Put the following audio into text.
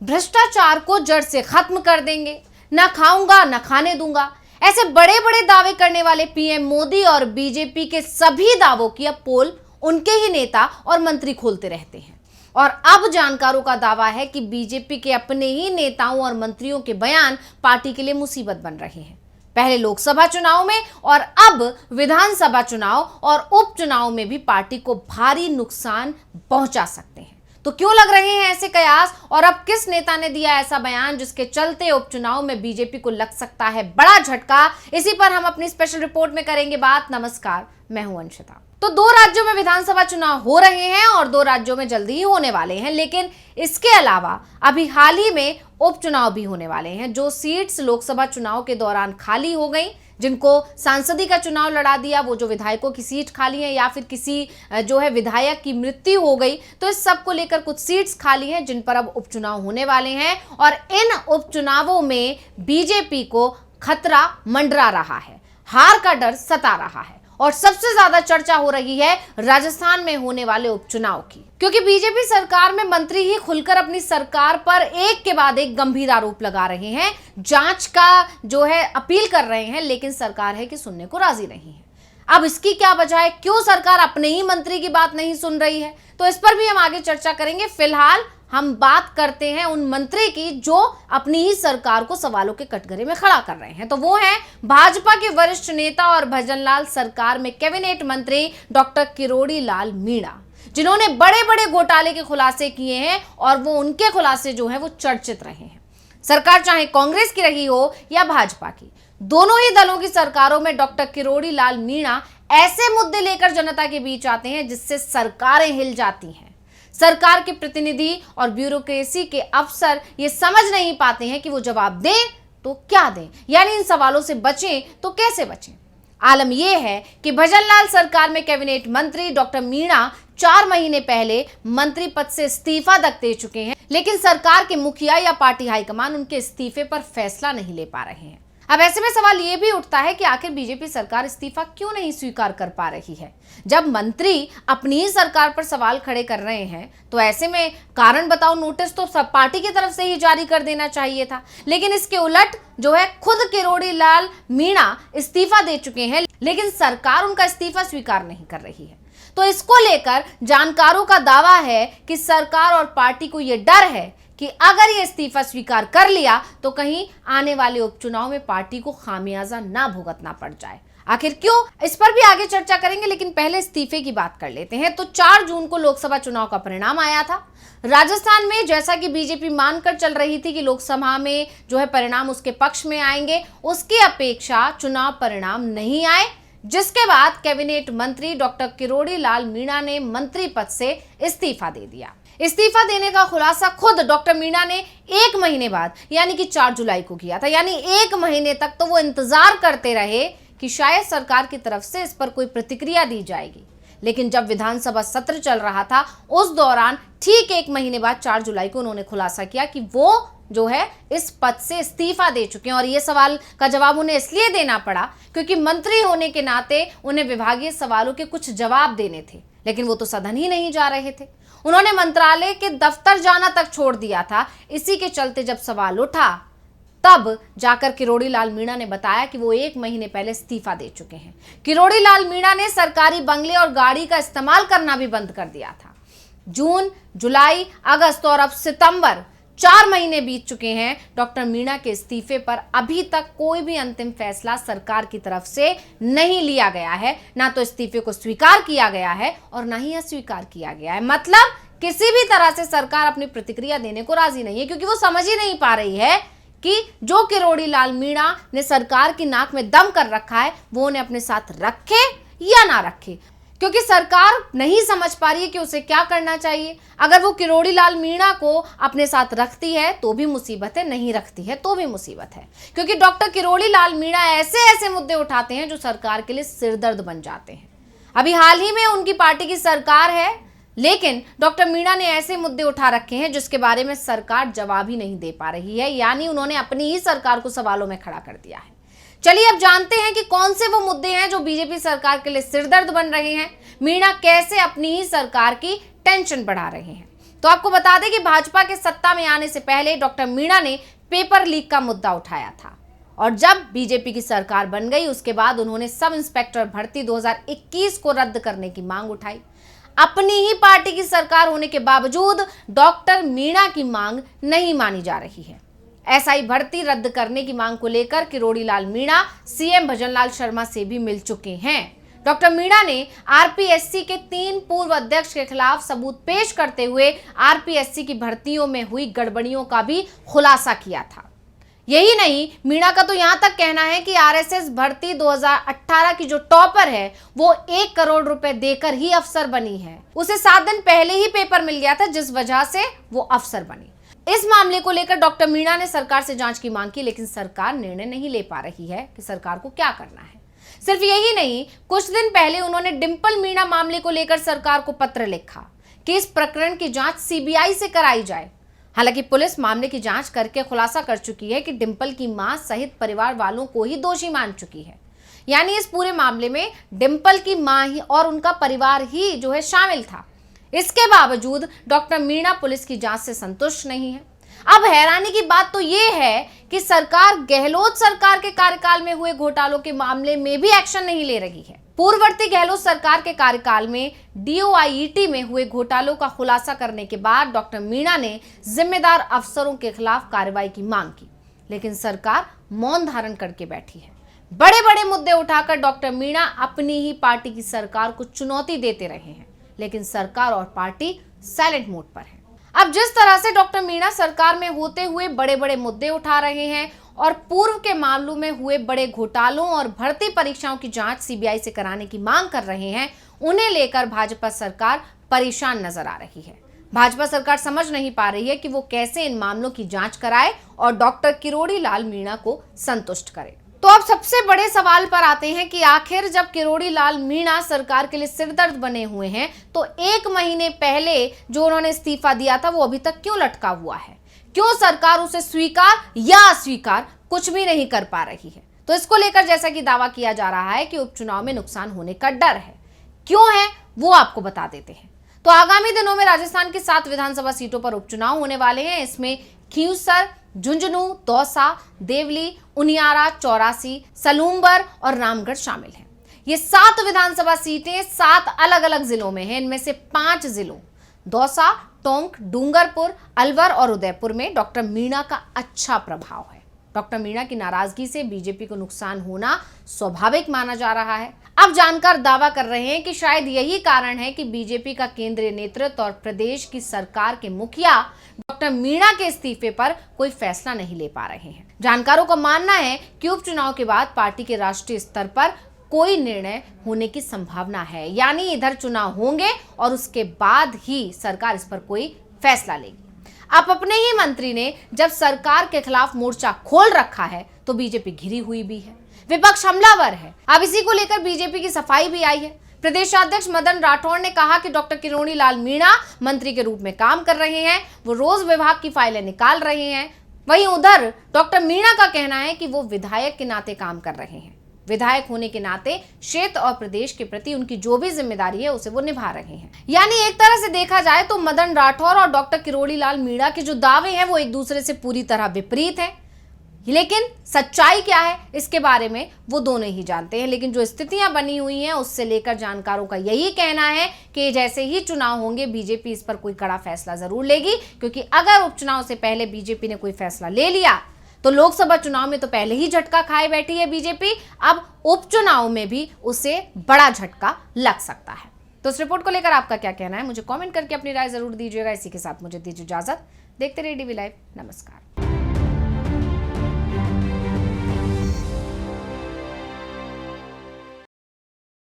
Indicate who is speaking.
Speaker 1: भ्रष्टाचार को जड़ से खत्म कर देंगे, ना खाऊंगा ना खाने दूंगा, ऐसे बड़े बड़े दावे करने वाले पीएम मोदी और बीजेपी के सभी दावों की अब पोल उनके ही नेता और मंत्री खोलते रहते हैं। और अब जानकारों का दावा है कि बीजेपी के अपने ही नेताओं और मंत्रियों के बयान पार्टी के लिए मुसीबत बन रहे हैं। पहले लोकसभा चुनाव में और अब विधानसभा चुनाव और उपचुनाव में भी पार्टी को भारी नुकसान पहुंचा सकते हैं। तो क्यों लग रहे हैं ऐसे कयास, और अब किस नेता ने दिया ऐसा बयान जिसके चलते उपचुनाव में बीजेपी को लग सकता है बड़ा झटका, इसी पर हम अपनी स्पेशल रिपोर्ट में करेंगे बात। नमस्कार, मैं हूं अंशिता। तो 2 राज्यों में विधानसभा चुनाव हो रहे हैं और 2 राज्यों में जल्दी ही होने वाले हैं, लेकिन इसके अलावा अभी हाल ही में उपचुनाव भी होने वाले हैं। जो सीट्स लोकसभा चुनाव के दौरान खाली हो गई, जिनको सांसदी का चुनाव लड़ा दिया, वो जो विधायकों की सीट खाली है या फिर किसी जो है विधायक की मृत्यु हो गई, तो इस सब को लेकर कुछ सीट्स खाली हैं जिन पर अब उपचुनाव होने वाले हैं। और इन उपचुनावों में बीजेपी को खतरा मंडरा रहा है, हार का डर सता रहा है। और सबसे ज्यादा चर्चा हो रही है राजस्थान में होने वाले उपचुनाव की, क्योंकि बीजेपी सरकार में मंत्री ही खुलकर अपनी सरकार पर एक के बाद एक गंभीर आरोप लगा रहे हैं, जांच का जो है अपील कर रहे हैं, लेकिन सरकार है कि सुनने को राजी नहीं है। अब इसकी क्या वजह है, क्यों सरकार अपने ही मंत्री की बात नहीं सुन रही है, तो इस पर भी हम आगे चर्चा करेंगे। फिलहाल हम बात करते हैं उन मंत्री की जो अपनी ही सरकार को सवालों के कटघरे में खड़ा कर रहे हैं। तो वो हैं भाजपा के वरिष्ठ नेता और भजनलाल सरकार में कैबिनेट मंत्री डॉक्टर किरोड़ी लाल मीणा, जिन्होंने बड़े बड़े घोटाले के खुलासे किए हैं और वो उनके खुलासे जो है वो चर्चित रहे हैं। सरकार चाहे कांग्रेस की रही हो या भाजपा की, दोनों ही दलों की सरकारों में डॉक्टर किरोड़ी लाल मीणा ऐसे मुद्दे लेकर जनता के बीच आते हैं जिससे सरकारें हिल जाती हैं। सरकार के प्रतिनिधि और ब्यूरोक्रेसी के अफसर ये समझ नहीं पाते हैं कि वो जवाब दें तो क्या दें, यानी इन सवालों से बचें तो कैसे बचें। आलम यह है कि भजनलाल सरकार में कैबिनेट मंत्री डॉक्टर मीणा 4 महीने पहले मंत्री पद से इस्तीफा तक दे चुके हैं, लेकिन सरकार के मुखिया या पार्टी हाईकमान उनके इस्तीफे पर फैसला नहीं ले पा रहे हैं। अब ऐसे में सवाल ये भी उठता है कि आखिर बीजेपी सरकार इस्तीफा क्यों नहीं स्वीकार कर पा रही है। जब मंत्री अपनी ही सरकार पर सवाल खड़े कर रहे हैं तो ऐसे में कारण बताओ नोटिस तो सब पार्टी की तरफ से ही जारी कर देना चाहिए था, लेकिन इसके उलट जो है खुद किरोड़ी लाल मीणा इस्तीफा दे चुके हैं, लेकिन सरकार उनका इस्तीफा स्वीकार नहीं कर रही है। तो इसको लेकर जानकारों का दावा है कि सरकार और पार्टी को यह डर है कि अगर ये इस्तीफा स्वीकार कर लिया तो कहीं आने वाले उपचुनाव में पार्टी को खामियाजा ना भुगतना पड़ जाए। आखिर क्यों, इस पर भी आगे चर्चा करेंगे, लेकिन पहले इस्तीफे की बात कर लेते हैं। तो 4 जून को लोकसभा चुनाव का परिणाम आया था राजस्थान में। जैसा कि बीजेपी मानकर चल रही थी कि लोकसभा में जो है परिणाम उसके पक्ष में आएंगे, उसकी अपेक्षा चुनाव परिणाम नहीं आए, जिसके बाद कैबिनेट मंत्री डॉक्टर किरोड़ी लाल मीणा ने मंत्री पद से इस्तीफा दे दिया। इस्तीफा देने का खुलासा खुद डॉक्टर मीणा ने 1 महीने बाद यानी कि 4 जुलाई को किया था। यानी 1 महीने तक तो वो इंतजार करते रहे कि शायद सरकार की तरफ से इस पर कोई प्रतिक्रिया दी जाएगी, लेकिन जब विधानसभा सत्र चल रहा था उस दौरान ठीक 1 महीने बाद 4 जुलाई को उन्होंने खुलासा किया कि वो जो है इस पद से इस्तीफा दे चुके हैं। और ये सवाल का जवाब उन्हें इसलिए देना पड़ा क्योंकि मंत्री होने के नाते उन्हें विभागीय सवालों के कुछ जवाब देने थे, लेकिन वो तो सदन ही नहीं जा रहे थे। उन्होंने मंत्रालय के दफ्तर जाना तक छोड़ दिया था। इसी के चलते जब सवाल उठा तब जाकर किरोड़ी लाल मीणा ने बताया कि वो 1 महीने पहले इस्तीफा दे चुके हैं। किरोड़ी लाल मीणा ने सरकारी बंगले और गाड़ी का इस्तेमाल करना भी बंद कर दिया था। जून, जुलाई, अगस्त और अब सितंबर 4 महीने बीत चुके हैं। डॉक्टर मीणा के इस्तीफे पर अभी तक कोई भी अंतिम फैसला सरकार की तरफ से नहीं लिया गया है। ना तो इस्तीफे को स्वीकार किया गया है और ना ही अस्वीकार किया गया है। मतलब किसी भी तरह से सरकार अपनी प्रतिक्रिया देने को राजी नहीं है, क्योंकि वो समझ ही नहीं पा रही है कि जो किरोड़ी लाल मीणा ने सरकार की नाक में दम कर रखा है वो उन्हें अपने साथ रखे या ना रखे, क्योंकि सरकार नहीं समझ पा रही है कि उसे क्या करना चाहिए। अगर वो किरोड़ी लाल मीणा को अपने साथ रखती है तो भी मुसीबत है, नहीं रखती है तो भी मुसीबत है, क्योंकि डॉक्टर किरोड़ी लाल मीणा ऐसे ऐसे मुद्दे उठाते हैं जो सरकार के लिए सिरदर्द बन जाते हैं। अभी हाल ही में उनकी पार्टी की सरकार है, लेकिन डॉक्टर मीणा ने ऐसे मुद्दे उठा रखे हैं जिसके बारे में सरकार जवाब ही नहीं दे पा रही है, यानी उन्होंने अपनी ही सरकार को सवालों में खड़ा कर दिया है। चलिए अब जानते हैं कि कौन से वो मुद्दे हैं जो बीजेपी सरकार के लिए सिरदर्द बन रहे हैं। मीणा कैसे अपनी ही सरकार की टेंशन बढ़ा रहे हैं। तो आपको बता दें कि भाजपा के सत्ता में आने से पहले डॉक्टर मीणा ने पेपर लीक का मुद्दा उठाया था और जब बीजेपी की सरकार बन गई उसके बाद उन्होंने सब इंस्पेक्टर भर्ती 2021 को रद्द करने की मांग उठाई। अपनी ही पार्टी की सरकार होने के बावजूद डॉक्टर मीणा की मांग नहीं मानी जा रही है। एसआई भर्ती रद्द करने की मांग को लेकर किरोड़ी लाल मीणा सीएम भजनलाल शर्मा से भी मिल चुके हैं। डॉक्टर मीणा ने आरपीएससी के 3 पूर्व अध्यक्ष के खिलाफ सबूत पेश करते हुए आरपीएससी की भर्तियों में हुई गड़बड़ियों का भी खुलासा किया था। यही नहीं, मीणा का तो यहां तक कहना है कि आरएसएस भर्ती 2018 की जो टॉपर है वो 1 करोड़ रुपए देकर ही अफसर बनी है। उसे 7 दिन पहले ही पेपर मिल गया था जिस वजह से वो अफसर बनी। इस मामले को लेकर डॉक्टर मीणा ने सरकार से जांच की मांग की, लेकिन सरकार निर्णय नहीं ले पा रही है कि सरकार को क्या करना है। सिर्फ यही नहीं, कुछ दिन पहले उन्होंने डिंपल मीणा मामले को लेकर सरकार को पत्र लिखा कि इस प्रकरण की जांच सीबीआई से कराई जाए। हालांकि पुलिस मामले की जांच करके खुलासा कर चुकी है कि डिंपल की मां सहित परिवार वालों को ही दोषी मान चुकी है। यानी इस पूरे मामले में डिंपल की मां ही और उनका परिवार ही जो है शामिल था। इसके बावजूद डॉक्टर मीणा पुलिस की जांच से संतुष्ट नहीं है। अब हैरानी की बात तो ये है कि सरकार गहलोत सरकार के कार्यकाल में हुए घोटालों के मामले में भी एक्शन नहीं ले रही है। पूर्ववर्ती गहलोत सरकार के कार्यकाल में डीओआईईटी में हुए घोटालों का खुलासा करने के बाद डॉक्टर मीणा ने जिम्मेदार अफसरों के खिलाफ कार्रवाई की मांग की, लेकिन सरकार मौन धारण करके बैठी है। बड़े बड़े मुद्दे उठाकर डॉक्टर मीणा अपनी ही पार्टी की सरकार को चुनौती देते रहे हैं, लेकिन सरकार और पार्टी साइलेंट मोड पर है। अब जिस तरह से डॉक्टर मीणा सरकार में होते हुए बड़े बड़े मुद्दे उठा रहे हैं और पूर्व के मामलों में हुए बड़े घोटालों और भर्ती परीक्षाओं की जांच सीबीआई से कराने की मांग कर रहे हैं, उन्हें लेकर भाजपा सरकार परेशान नजर आ रही है। भाजपा सरकार समझ नहीं पा रही है कि वो कैसे इन मामलों की जांच कराए और डॉक्टर किरोड़ी लाल मीणा को संतुष्ट करे। तो अब सबसे बड़े सवाल पर आते हैं कि आखिर जब किरोड़ी लाल मीणा सरकार के लिए सिरदर्द बने हुए हैं तो 1 महीने पहले जो उन्होंने इस्तीफा दिया था वो अभी तक क्यों लटका हुआ है? क्यों सरकार उसे स्वीकार या अस्वीकार कुछ भी नहीं कर पा रही है? तो इसको लेकर जैसा कि दावा किया जा रहा है कि उपचुनाव में नुकसान होने का डर है। क्यों है वो आपको बता देते हैं। तो आगामी दिनों में राजस्थान की 7 विधानसभा सीटों पर उपचुनाव होने वाले हैं। इसमें खींवसर, झुंझुनू, दौसा, देवली, उनियारा, चौरासी, सलूम्बर और रामगढ़ शामिल हैं। ये 7 विधानसभा सीटें 7 अलग अलग जिलों में हैं। इनमें से 5 जिलों दौसा, टोंक, डूंगरपुर, अलवर और उदयपुर में डॉक्टर मीणा का अच्छा प्रभाव है। डॉक्टर मीणा की नाराजगी से बीजेपी को नुकसान होना स्वाभाविक माना जा रहा है। अब जानकार दावा कर रहे हैं कि शायद यही कारण है कि बीजेपी का केंद्रीय नेतृत्व और प्रदेश की सरकार के मुखिया डॉक्टर मीणा के इस्तीफे पर कोई फैसला नहीं ले पा रहे हैं। जानकारों का मानना है कि उपचुनाव के बाद पार्टी के राष्ट्रीय स्तर पर कोई निर्णय होने की संभावना है, यानी इधर चुनाव होंगे और उसके बाद ही सरकार इस पर कोई फैसला लेगी। अब अपने ही मंत्री ने जब सरकार के खिलाफ मोर्चा खोल रखा है तो बीजेपी घिरी हुई भी है, विपक्ष हमलावर है। अब इसी को लेकर बीजेपी की सफाई भी आई है। प्रदेशाध्यक्ष मदन राठौड़ ने कहा कि डॉक्टर किरोड़ी लाल मीणा मंत्री के रूप में काम कर रहे हैं, वो रोज विभाग की फाइलें निकाल रहे हैं। वहीं उधर डॉक्टर मीणा का कहना है कि वो विधायक के नाते काम कर रहे हैं। विधायक होने के नाते क्षेत्र और प्रदेश के प्रति उनकी जो भी जिम्मेदारी है उसे वो निभा रहे हैं। यानी एक तरह से देखा जाए तो मदन राठौड़ और डॉक्टर किरोड़ी लाल मीणा के जो दावे हैं वो एक दूसरे से पूरी तरह विपरीत हैं, लेकिन सच्चाई क्या है इसके बारे में वो दोनों ही जानते हैं। लेकिन जो स्थितियां बनी हुई हैं उससे लेकर जानकारों का यही कहना है कि जैसे ही चुनाव होंगे बीजेपी इस पर कोई कड़ा फैसला जरूर लेगी, क्योंकि अगर उपचुनाव से पहले बीजेपी ने कोई फैसला ले लिया तो लोकसभा चुनाव में तो पहले ही झटका खाए बैठी है बीजेपी, अब उपचुनाव में भी उसे बड़ा झटका लग सकता है। तो इस रिपोर्ट को लेकर आपका क्या कहना है मुझे कमेंट करके अपनी राय जरूर दीजिएगा। इसी के साथ मुझे दीजिए इजाजत। देखते रहिए डीवी लाइव। नमस्कार।